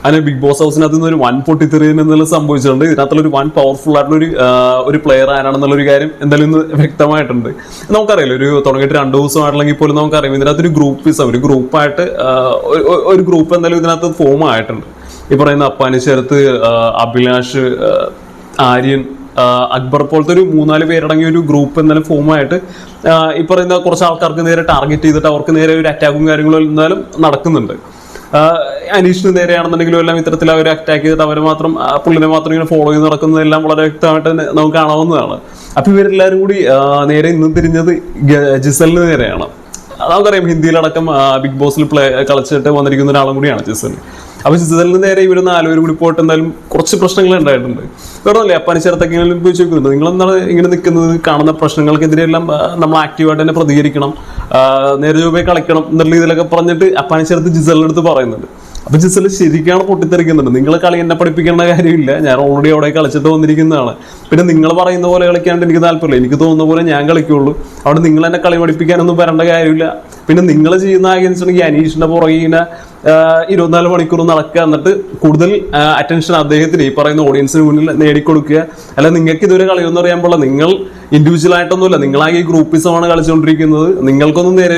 അതിന് big boss ഹൗസിനകത്ത് നിന്ന് ഒരു വൻ പൊട്ടിത്തെറിയൻ എന്നുള്ള സംഭവിച്ചിട്ടുണ്ട്. ഇതിനകത്തുള്ള ഒരു വൻ പവർഫുൾ ആയിട്ടുള്ള ഒരു പ്ലെയർ ആരാണെന്നുള്ള ഒരു കാര്യം എന്തായാലും ഇന്ന് വ്യക്തമായിട്ടുണ്ട്. നമുക്കറിയാലോ, ഒരു തുടങ്ങിയിട്ട് 2 ദിവസമായിട്ടില്ലെങ്കിൽ പോലും നമുക്കറിയാം ഇതിനകത്ത് ഒരു ഗ്രൂപ്പിസം, ഒരു ഗ്രൂപ്പായിട്ട് ഒരു ഗ്രൂപ്പ് എന്തായാലും ഇതിനകത്ത് ഫോം ആയിട്ടുണ്ട്. ഈ പറയുന്ന അപ്പാനിശരത്ത്, അഭിലാഷ്, ആര്യൻ, അക്ബർ പോലത്തെ ഒരു 3-4 പേരടങ്ങിയ ഒരു ഗ്രൂപ്പ് എന്തായാലും ഫോമായിട്ട് ഈ പറയുന്ന കുറച്ച് ആൾക്കാർക്ക് നേരെ ടാർഗറ്റ് ചെയ്തിട്ട് അവർക്ക് നേരെ ഒരു അറ്റാക്കും കാര്യങ്ങളും എന്തായാലും നടക്കുന്നുണ്ട്. അനീഷിന് നേരെയാണെന്നുണ്ടെങ്കിലും എല്ലാം ഇത്തരത്തിൽ അവർ അറ്റാക്ക് ചെയ്തിട്ട് അവരെ മാത്രം, പുള്ളിനെ മാത്രം ഇങ്ങനെ ഫോളോ ചെയ്ത് നടക്കുന്നതെല്ലാം വളരെ വ്യക്തമായിട്ട് നമുക്ക് കാണാവുന്നതാണ്. അപ്പൊ ഇവരെല്ലാവരും കൂടി നേരെ ഇന്ന് തിരിഞ്ഞത് ജിസലിന് നേരെയാണ്. നമുക്കറിയാം ഹിന്ദിയിലടക്കം ബിഗ് ബോസിൽ കളിച്ചിട്ട് വന്നിരിക്കുന്ന ഒരാളും കൂടിയാണ് ജിസൽ. അപ്പൊ ജിസലിന് നേരെ ഇവർ 4 പേര് കൂടി പോയിട്ട് എന്തായാലും കുറച്ച് പ്രശ്നങ്ങൾ ഉണ്ടായിട്ടുണ്ട്. വേറൊന്നല്ലേ, അപ്പാനിശരത്തൊക്കെ പോയി ചോദിക്കുന്നത്, നിങ്ങളെന്താണ് ഇങ്ങനെ നിൽക്കുന്നത്, കാണുന്ന പ്രശ്നങ്ങൾക്കെതിരെയെല്ലാം നമ്മൾ ആക്റ്റീവായിട്ട് തന്നെ പ്രതികരിക്കണം, നേരെ ചൊവ്വേ കളിക്കണം എന്നുള്ള രീതിയിലൊക്കെ പറഞ്ഞിട്ട് അപ്പാനിശരത്ത് ജിസലിന്റെ അടുത്ത് പറയുന്നുണ്ട്. അപ്പൊ ജിസൽ ശരിക്കാണ് പൊട്ടിത്തെറിക്കുന്നുണ്ട്. നിങ്ങൾ കളി എന്നെ പഠിപ്പിക്കേണ്ട കാര്യമില്ല, ഞാൻ ഓൾറെഡി അവിടെ കളിച്ചിട്ട് വന്നിരിക്കുന്നതാണ്. പിന്നെ നിങ്ങൾ പറയുന്ന പോലെ കളിക്കാണ്ട് എനിക്ക് താല്പര്യമില്ല, എനിക്ക് തോന്നുന്ന പോലെ ഞാൻ കളിക്കുള്ളൂ. അവിടെ നിങ്ങൾ എന്നെ കളി പഠിപ്പിക്കാനൊന്നും വരേണ്ട കാര്യമില്ല. പിന്നെ നിങ്ങൾ ചെയ്യുന്ന ആഗ്രഹിച്ചിട്ടുണ്ടെങ്കിൽ അനീഷിന്റെ പുറകെ 24 മണിക്കൂർ നടക്കുക, എന്നിട്ട് കൂടുതൽ അറ്റൻഷൻ അദ്ദേഹത്തിന്, ഈ പറയുന്ന ഓഡിയൻസിന് മുന്നിൽ നേടിക്കൊടുക്കുക. അല്ല, നിങ്ങൾക്ക് ഇതൊരു കളിയൊന്നും അറിയാൻ പാടില്ല, നിങ്ങൾ ഇൻഡിവിജ്വൽ ആയിട്ടൊന്നുമില്ല, നിങ്ങളാകെ ഈ ഗ്രൂപ്പിസമാണ് കളിച്ചുകൊണ്ടിരിക്കുന്നത്, നിങ്ങൾക്കൊന്നും നേരെ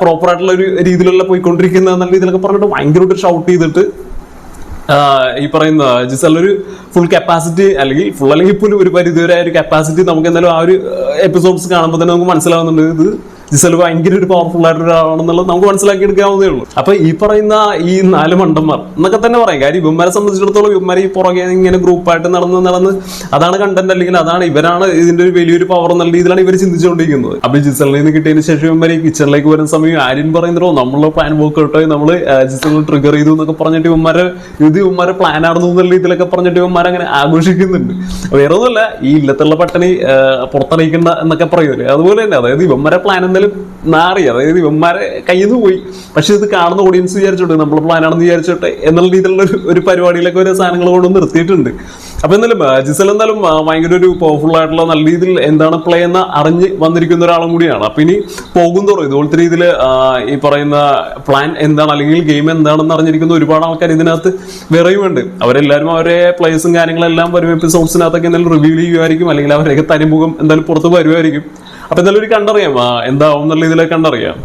പ്രോപ്പർ ആയിട്ടുള്ള ഒരു രീതിയിലുള്ള പോയിക്കൊണ്ടിരിക്കുന്നത് എന്നുള്ള രീതിയിലൊക്കെ പറഞ്ഞിട്ട് ഭയങ്കരമായിട്ട് ഷൗട്ട് ചെയ്തിട്ട് ഈ പറയുന്ന ജിസൽ ഒരു ഫുൾ കപ്പാസിറ്റി, അല്ലെങ്കിൽ പോലും ഒരു പരിധിവരെ ഒരു കപ്പാസിറ്റി നമുക്ക് എന്തായാലും ആ ഒരു എപ്പിസോഡ്സ് കാണുമ്പോൾ തന്നെ നമുക്ക് മനസ്സിലാവുന്നുണ്ട് ഇത് ജിസൽ ഭയങ്കര ഒരു പവർഫുൾ ആയിട്ട് ഒരാളാണെന്നുള്ളത് നമുക്ക് മനസ്സിലാക്കി എടുക്കാവുന്നേ ഉള്ളൂ. അപ്പൊ ഈ പറയുന്ന ഈ 4 മണ്ടന്മാർ എന്നൊക്കെ തന്നെ പറയാം. കാര്യം ഇവന്മാരെ സംബന്ധിച്ചിടത്തോളം ഇവന്മാരെ ഈ പുറകെ ഇങ്ങനെ ഗ്രൂപ്പായിട്ട് നടന്ന് അതാണ് കണ്ടന്റ്, അല്ലെങ്കിൽ അതാണ് ഇവരാണ് ഇതിന്റെ ഒരു വലിയൊരു പവർ എന്നുള്ള രീതിയിലാണ് ഇവർ ചിന്തിച്ചുകൊണ്ടിരിക്കുന്നത്. അപ്പൊ ജിസലിൽ നിന്ന് കിട്ടിയതിന് ശേഷം ഇവന്മാരെ കിച്ചണിലേക്ക് വരുന്ന സമയം ആര്യൻ പറയുന്നതോ നമ്മളെ പ്ലാൻ വർക്ക്ഔട്ടായി, നമ്മള് ജിസലിൽ ട്രിഗർ ചെയ്തു എന്നൊക്കെ പറഞ്ഞിട്ട് ഇവന്മാരെ പ്ലാൻ ആണെന്ന് എന്നുള്ള രീതിയിലൊക്കെ പറഞ്ഞിട്ട് ഇവന്മാരെ അങ്ങനെ ആഘോഷിക്കുന്നുണ്ട്. വേറെ ഒന്നുമല്ല, ഈ ഇല്ലത്തുള്ള പട്ടണി പുറത്തറിയിക്കണ്ട എന്നൊക്കെ പറയുമല്ലേ, അതുപോലെ തന്നെ. അതായത് ഇവന്മാരെ പ്ലാൻ എന്തായാലും മാറി, അതായത് ഇവന്മാരെ കയ്യിൽ നിന്ന് പോയി. പക്ഷെ ഇത് കാണുന്ന ഓഡിയൻസ് വിചാരിച്ചോട്ടെ നമ്മൾ പ്ലാനാണെന്ന് വിചാരിച്ചോട്ടെ എന്നുള്ള രീതിയിലുള്ള ഒരു പരിപാടിയിലൊക്കെ ഒരു സാധനങ്ങൾ കൊണ്ട് നിർത്തിയിട്ടുണ്ട്. അപ്പൊ എന്തായാലും ജിസൽ എന്തായാലും ഭയങ്കര ഒരു പവർഫുൾ ആയിട്ടുള്ള നല്ല രീതിയിൽ എന്താണ് പ്ലേ എന്ന് അറിഞ്ഞ് വന്നിരിക്കുന്ന ഒരാളും കൂടിയാണ്. അപ്പൊ ഇനി പോകും തോറും ഇതുപോലത്തെ രീതിയിൽ ഈ പറയുന്ന പ്ലാൻ എന്താണ്, അല്ലെങ്കിൽ ഗെയിം എന്താണെന്ന് അറിഞ്ഞിരിക്കുന്ന ഒരുപാട് ആൾക്കാർ ഇതിനകത്ത് വേറെയുമുണ്ട്. അവരെല്ലാവരും അവരെ പ്ലേസും കാര്യങ്ങളെല്ലാം വരും എപ്പിസോഡ്സിനകത്തൊക്കെ എന്തായാലും റിവീൽ ചെയ്യുമായിരിക്കും, അല്ലെങ്കിൽ അവരൊക്കെ തനിമുഖം എന്തായാലും പുറത്ത് വരുമായിരിക്കും. അപ്പൊ എന്തായാലും ഒരു കണ്ടറിയാം എന്താവും എന്നുള്ള ഇതിലേക്ക് കണ്ടറിയാം.